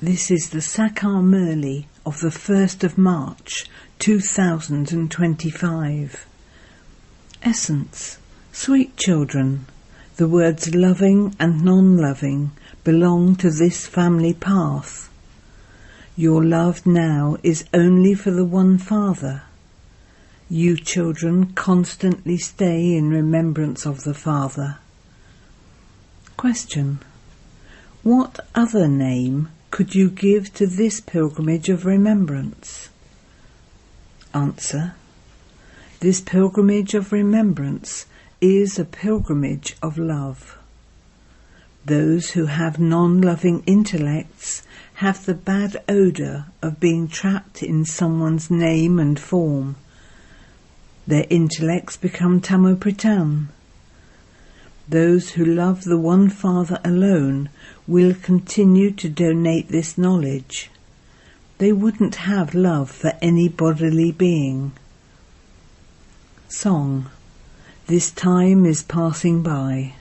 This is the Sakar Murli of the 1st of March 2025. Essence. Sweet children, the words loving and non-loving belong to this family path. Your love now is only for the one Father. You children constantly stay in remembrance of the Father. Question. What other name could you give to this pilgrimage of remembrance? Answer. This pilgrimage of remembrance is a pilgrimage of love. Those who have non-loving intellects have the bad odour of being trapped in someone's name and form. Their intellects become tamopritan. Those who love the one Father alone will continue to donate this knowledge. They wouldn't have love for any bodily being. Song. This time is passing by.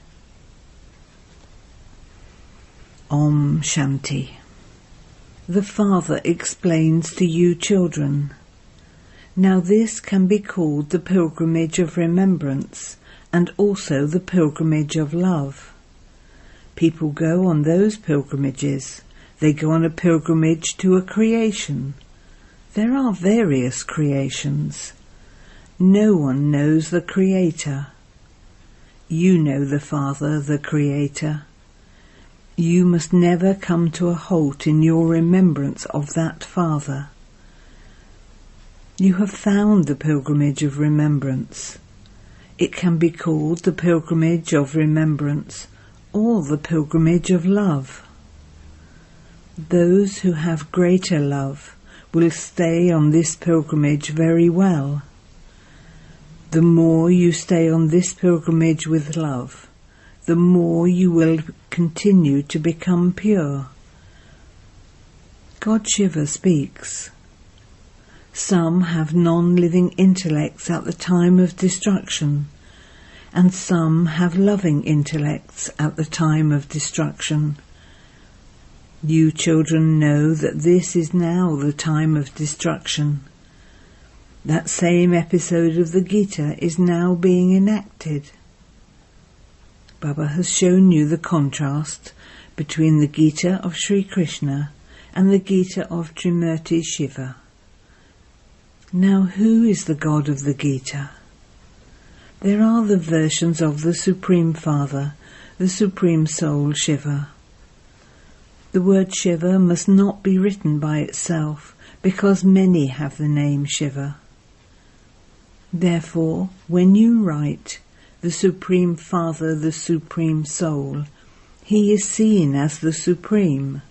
Om Shanti. The Father explains to you children. Now this can be called the pilgrimage of remembrance and also the pilgrimage of love. People go on those pilgrimages. They go on a pilgrimage to a creation. There are various creations. No one knows the Creator. You know the Father, the Creator. You must never come to a halt in your remembrance of that Father. You have found the pilgrimage of remembrance. It can be called the pilgrimage of remembrance or the pilgrimage of love. Those who have greater love will stay on this pilgrimage very well. The more you stay on this pilgrimage with love, the more you will continue to become pure. God Shiva speaks. Some have non-living intellects at the time of destruction, and some have loving intellects at the time of destruction. You children know that this is now the time of destruction. That same episode of the Gita is now being enacted. Baba has shown you the contrast between the Gita of Sri Krishna and the Gita of Trimurti Shiva. Now who is the God of the Gita? There are the versions of the Supreme Father, the Supreme Soul Shiva. The word Shiva must not be written by itself because many have the name Shiva. Therefore, when you write the Supreme Father, the Supreme Soul, he is seen as the Supreme.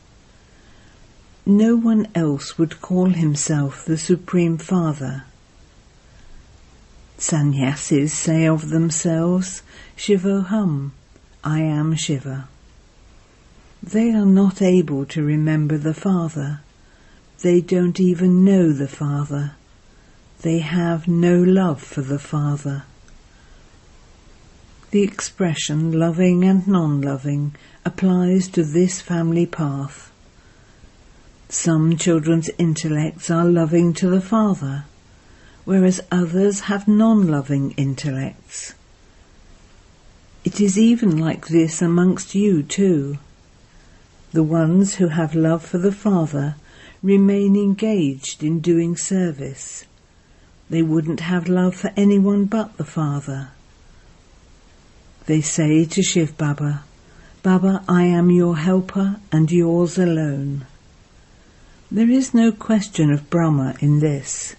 No one else would call himself the Supreme Father. Sannyasis say of themselves, Shivoham, I am Shiva. They are not able to remember the Father. They don't even know the Father. They have no love for the Father. The expression loving and non-loving applies to this family path. Some children's intellects are loving to the Father, whereas others have non-loving intellects. It is even like this amongst you too. The ones who have love for the Father remain engaged in doing service. They wouldn't have love for anyone but the Father. They say to shivbaba, Baba, I am your helper and yours alone. There is no question of Brahma in this.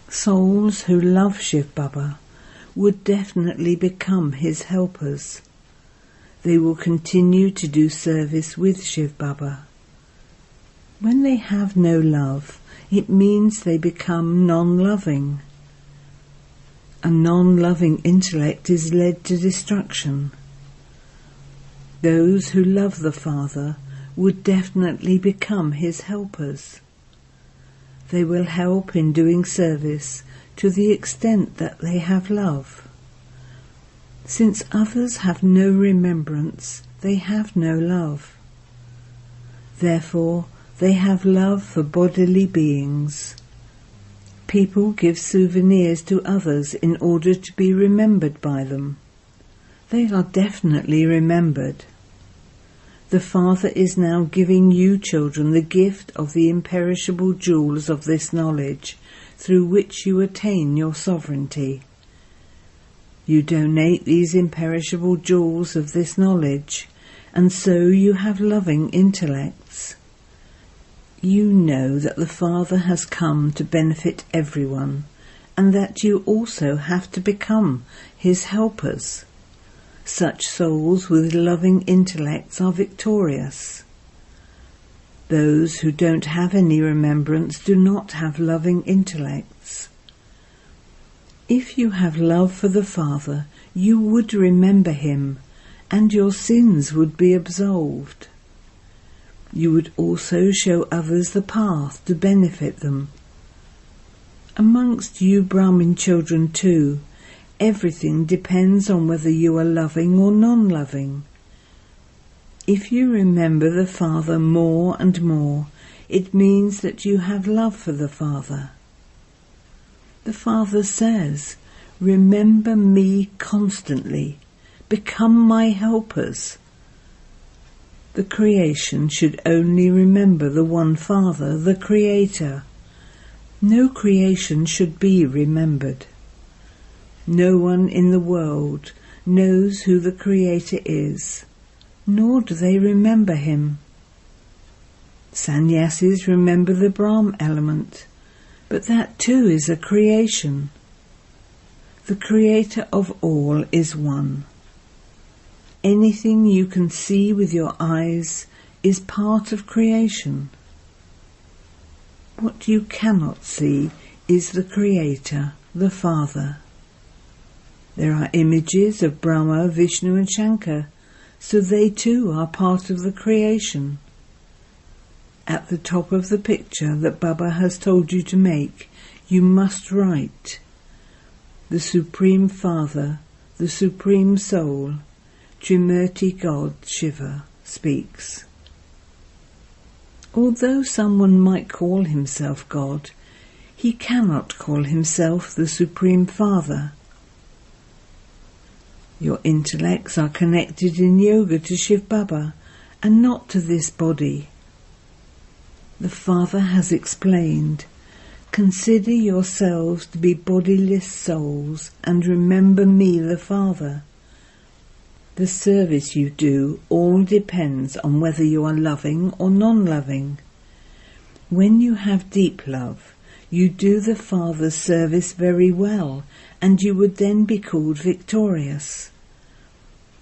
Souls who love shivbaba would definitely become his helpers. They will continue to do service with shivbaba. When they have no love, it means they become non-loving. A non-loving intellect is led to destruction. Those who love the Father would definitely become his helpers. They will help in doing service to the extent that they have love. Since others have no remembrance, they have no love. Therefore, they have love for bodily beings. People give souvenirs to others in order to be remembered by them. They are definitely remembered. The Father is now giving you children the gift of the imperishable jewels of this knowledge, through which you attain your sovereignty. You donate these imperishable jewels of this knowledge, and so you have loving intellects. You know that the Father has come to benefit everyone, and that you also have to become his helpers. Such souls with loving intellects are victorious. Those who don't have any remembrance do not have loving intellects. If you have love for the Father, you would remember him, and your sins would be absolved. You would also show others the path to benefit them. Amongst you Brahmin children too, everything depends on whether you are loving or non-loving. If you remember the Father more and more, it means that you have love for the Father. The Father says, "Remember me constantly. Become my helpers." The creation should only remember the one Father, the Creator. No creation should be remembered. No one in the world knows who the Creator is, nor do they remember him. Sannyasis remember the Brahma element, but that too is a creation. The Creator of all is one. Anything you can see with your eyes is part of creation. What you cannot see is the Creator, the Father. There are images of Brahma, Vishnu and Shankar, so they too are part of the creation. At the top of the picture that Baba has told you to make, you must write, "The Supreme Father, the Supreme Soul, Trimurti God Shiva speaks." Although someone might call himself God, he cannot call himself the Supreme Father. Your intellects are connected in yoga to shivbaba and not to this body. The Father has explained, "Consider yourselves to be bodiless souls and remember me, the Father." The service you do all depends on whether you are loving or non-loving. When you have deep love, you do the Father's service very well, and you would then be called victorious.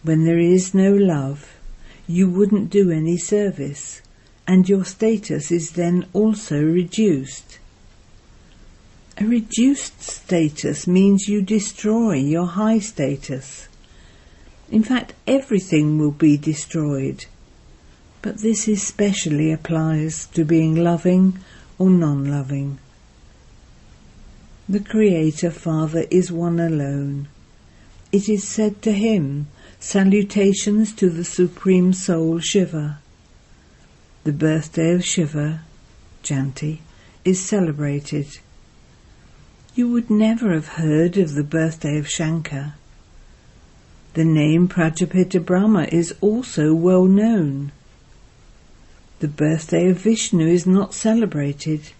When there is no love, you wouldn't do any service, and your status is then also reduced. A reduced status means you destroy your high status. In fact, everything will be destroyed, but this especially applies to being loving or non-loving. The Creator Father is one alone. It is said to him, "Salutations to the Supreme Soul Shiva." The birthday of Shiva, Jayanti, is celebrated. You would never have heard of the birthday of Shankar. The name Prajapita Brahma is also well known. The birthday of Vishnu is not celebrated.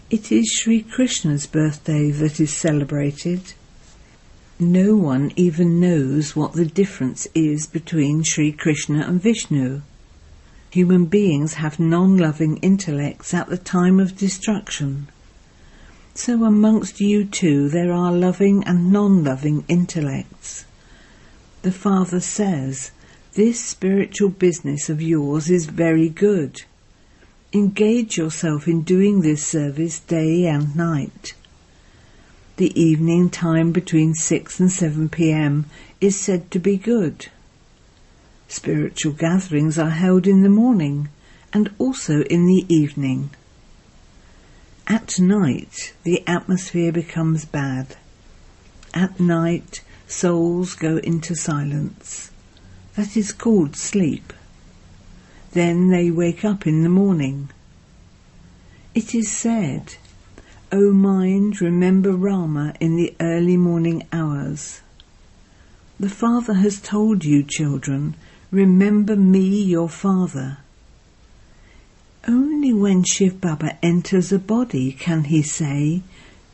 It is Sri Krishna's birthday that is celebrated. No one even knows what the difference is between Sri Krishna and Vishnu. Human beings have non-loving intellects at the time of destruction. So amongst you too there are loving and non-loving intellects. The Father says, "This spiritual business of yours is very good. Engage yourself in doing this service day and night." The evening time between 6 and 7 p.m. is said to be good. Spiritual gatherings are held in the morning and also in the evening. At night, the atmosphere becomes bad. At night, souls go into silence. That is called sleep. Then they wake up in the morning. It is said, "O mind, remember Rama in the early morning hours." The Father has told you, children, remember me, your Father. Only when Shivbaba enters a body can he say,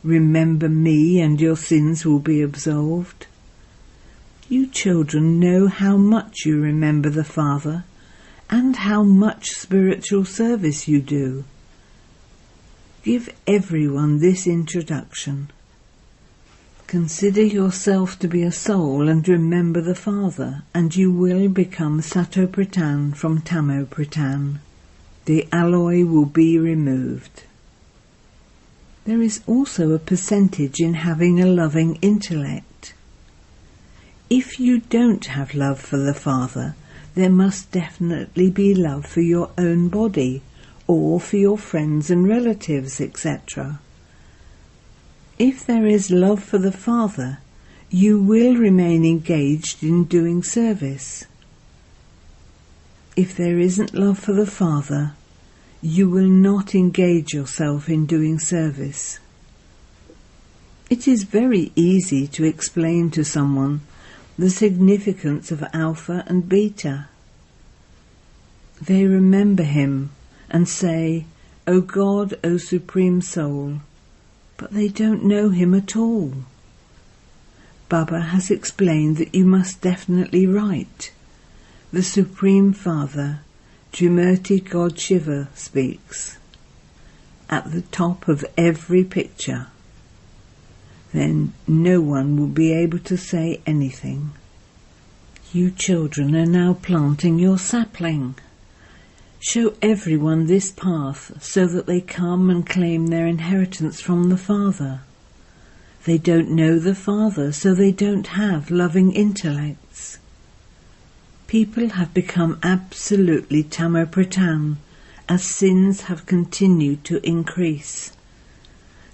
remember me and your sins will be absolved. You children know how much you remember the Father and how much spiritual service you do. Give everyone this introduction. Consider yourself to be a soul and remember the Father, and you will become Satopratan from Tamopratan. The alloy will be removed. There is also a percentage in having a loving intellect. If you don't have love for the Father, there must definitely be love for your own body, or for your friends and relatives, etc. If there is love for the Father, you will remain engaged in doing service. If there isn't love for the Father, you will not engage yourself in doing service. It is very easy to explain to someone the significance of Alpha and Beta. They remember him and say, "O God, O Supreme Soul," but they don't know him at all. Baba has explained that you must definitely write. The Supreme Father, Trimurti God Shiva, speaks at the top of every picture. Then no one will be able to say anything. You children are now planting your sapling. Show everyone this path so that they come and claim their inheritance from the Father. They don't know the Father, so they don't have loving intellects. People have become absolutely Tamopratan as sins have continued to increase.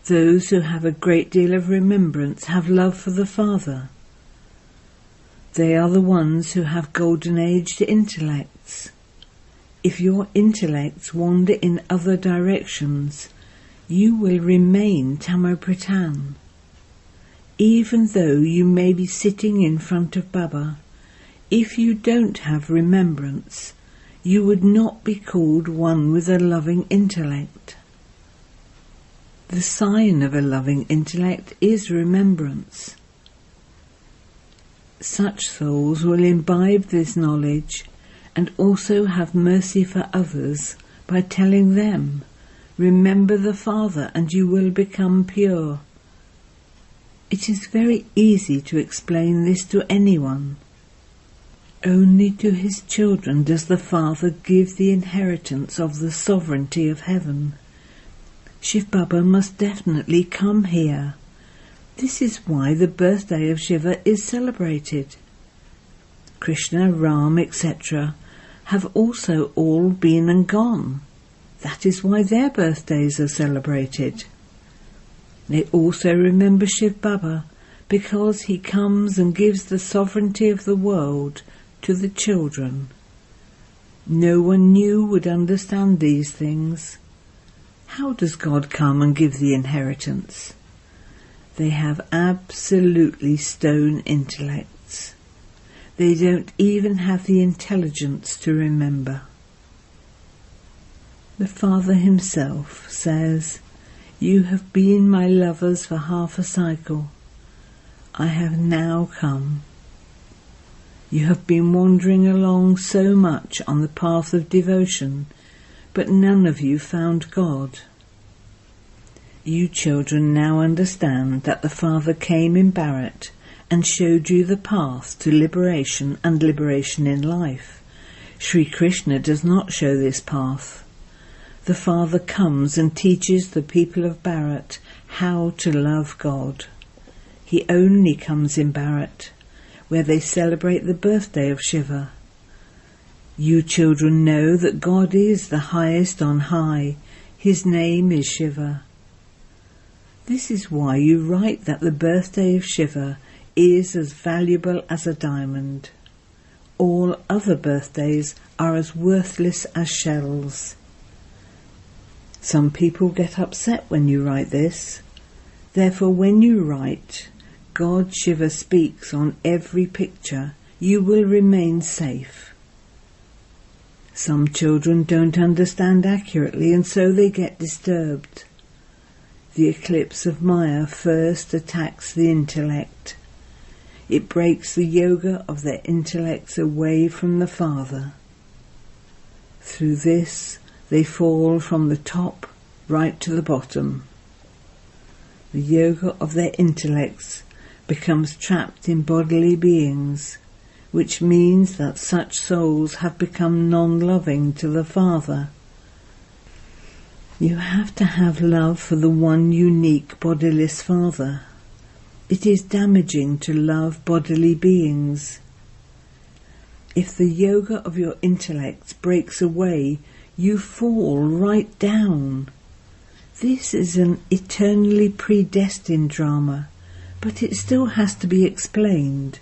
Those who have a great deal of remembrance have love for the Father. They are the ones who have golden-aged intellects. If your intellects wander in other directions, you will remain Tamopratan. Even though you may be sitting in front of Baba, if you don't have remembrance, you would not be called one with a loving intellect. The sign of a loving intellect is remembrance. Such souls will imbibe this knowledge and also have mercy for others by telling them, remember the Father and you will become pure. It is very easy to explain this to anyone. Only to his children does the Father give the inheritance of the sovereignty of heaven. Shivbaba must definitely come here. This is why the birthday of Shiva is celebrated. Krishna, Ram, etc. have also all been and gone. That is why their birthdays are celebrated. They also remember Shivbaba because he comes and gives the sovereignty of the world to the children. No one new would understand these things. How does God come and give the inheritance? They have absolutely stone intellects. They don't even have the intelligence to remember. The Father himself says, "You have been my lovers for half a cycle. I have now come. You have been wandering along so much on the path of devotion, but none of you found God. You children now understand that the Father came in Bharat and showed you the path to liberation and liberation in life. Sri Krishna does not show this path. The Father comes and teaches the people of Bharat how to love God. He only comes in Bharat, where they celebrate the birthday of Shiva. You children know that God is the highest on high. His name is Shiva. This is why you write that the birthday of Shiva is as valuable as a diamond. All other birthdays are as worthless as shells. Some people get upset when you write this. Therefore, when you write, God Shiva speaks on every picture, you will remain safe. Some children don't understand accurately, and so they get disturbed. The eclipse of Maya first attacks the intellect. It breaks the yoga of their intellects away from the Father. Through this, they fall from the top right to the bottom. The yoga of their intellects becomes trapped in bodily beings, which means that such souls have become non-loving to the Father. You have to have love for the one unique bodiless Father. It is damaging to love bodily beings. If the yoga of your intellect breaks away, you fall right down. This is an eternally predestined drama, but it still has to be explained.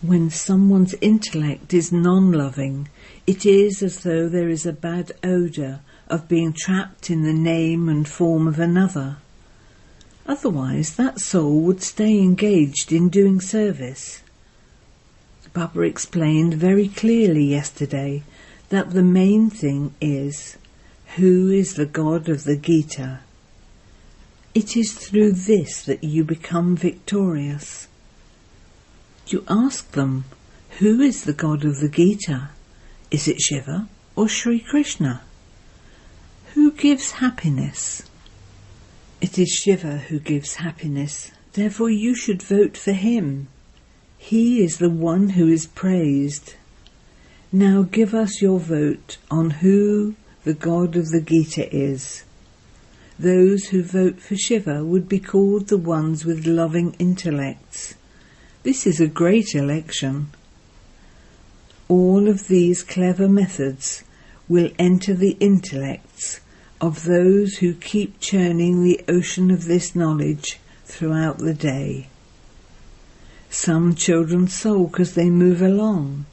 When someone's intellect is non-loving, it is as though there is a bad odour of being trapped in the name and form of another. Otherwise, that soul would stay engaged in doing service. Baba explained very clearly yesterday that the main thing is, who is the God of the Gita? It is through this that you become victorious. You ask them, who is the God of the Gita? Is it Shiva or Sri Krishna? Who gives happiness? It is Shiva who gives happiness, therefore you should vote for him. He is the one who is praised. Now give us your vote on who the God of the Gita is. Those who vote for Shiva would be called the ones with loving intellects. This is a great election. All of these clever methods will enter the intellects of those who keep churning the ocean of this knowledge throughout the day. Some children sulk as they move along.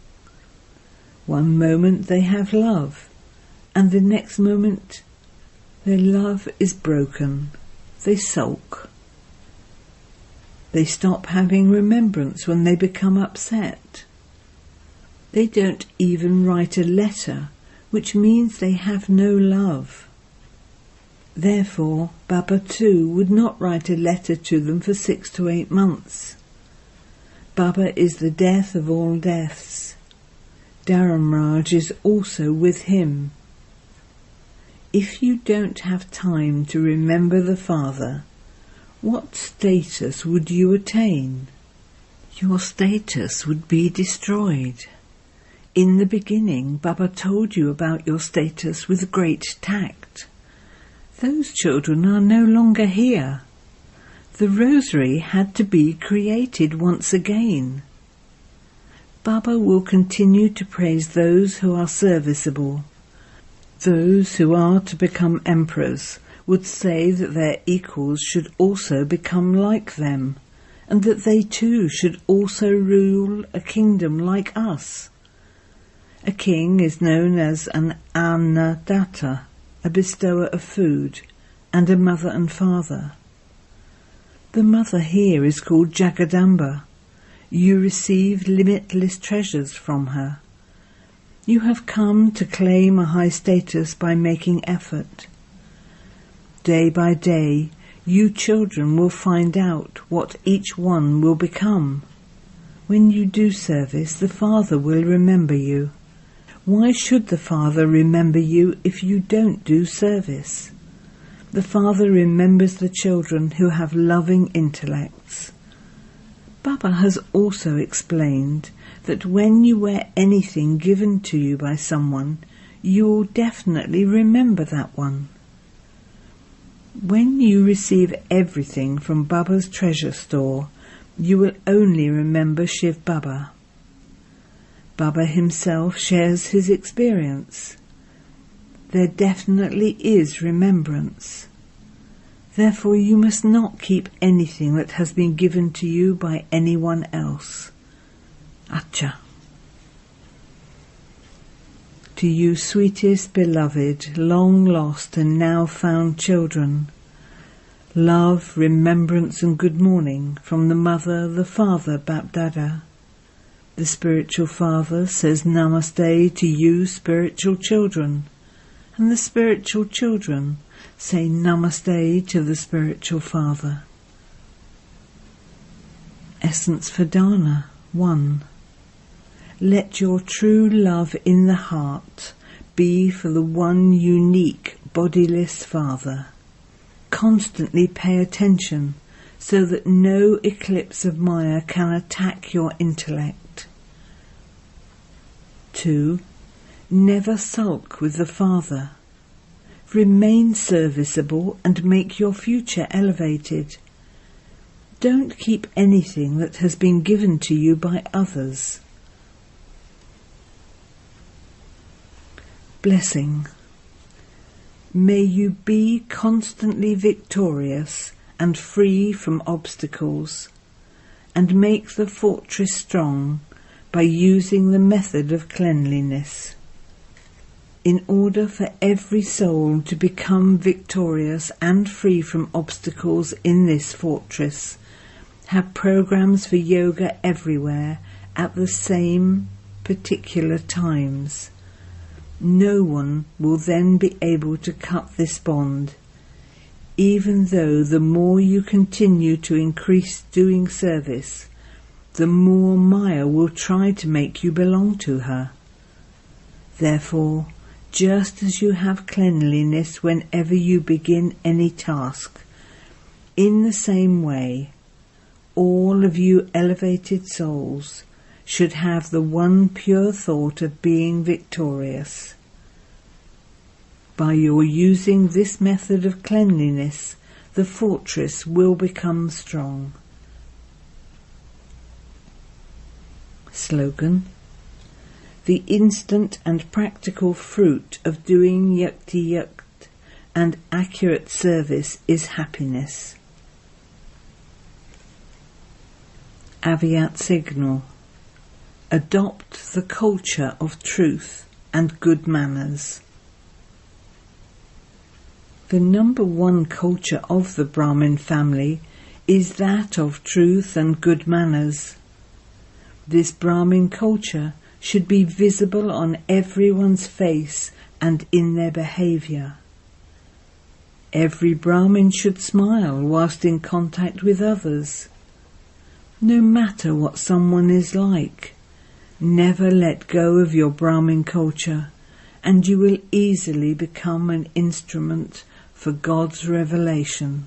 One moment they have love, and the next moment their love is broken. They sulk. They stop having remembrance when they become upset. They don't even write a letter, which means they have no love. Therefore, Baba too would not write a letter to them for 6 to 8 months. Baba is the death of all deaths. Dharamraj is also with him. If you don't have time to remember the Father, what status would you attain? Your status would be destroyed. In the beginning, Baba told you about your status with great tact. Those children are no longer here. The rosary had to be created once again. Baba will continue to praise those who are serviceable. Those who are to become emperors would say that their equals should also become like them, and that they too should also rule a kingdom like us. A king is known as an annadatta, a bestower of food, and a mother and father. The mother here is called Jagadamba. You receive limitless treasures from her. You have come to claim a high status by making effort. Day by day, you children will find out what each one will become. When you do service, the Father will remember you. Why should the Father remember you if you don't do service? The Father remembers the children who have loving intellects. Baba has also explained that when you wear anything given to you by someone, you will definitely remember that one. When you receive everything from Baba's treasure store, you will only remember shivbaba. Baba himself shares his experience. There definitely is remembrance. Therefore you must not keep anything that has been given to you by anyone else. Acha. to you sweetest beloved, long lost and now found children. Love, remembrance and good morning from the Mother, the Father, BapDada. The Spiritual Father says Namaste to you spiritual children, and the spiritual children say Namaste to the Spiritual Father. Essence for Dana 1. Let your true love in the heart be for the one unique bodiless Father. Constantly pay attention so that no eclipse of Maya can attack your intellect. 2. Never sulk with the Father. Remain serviceable and make your future elevated. Don't keep anything that has been given to you by others. Blessing. May you be constantly victorious and free from obstacles, and make the fortress strong by using the method of cleanliness. In order for every soul to become victorious and free from obstacles in this fortress, have programs for yoga everywhere at the same particular times. No one will then be able to cut this bond, even though the more you continue to increase doing service, the more Maya will try to make you belong to her. Therefore, just as you have cleanliness whenever you begin any task, in the same way, all of you elevated souls should have the one pure thought of being victorious. By your using this method of cleanliness, the fortress will become strong. Slogan. The instant and practical fruit of doing yukti-yukt and accurate service is happiness. Avyakt signal. Adopt the culture of truth and good manners. The number one culture of the Brahmin family is that of truth and good manners. This Brahmin culture should be visible on everyone's face and in their behaviour. Every Brahmin should smile whilst in contact with others. No matter what someone is like, never let go of your Brahmin culture, and you will easily become an instrument for God's revelation.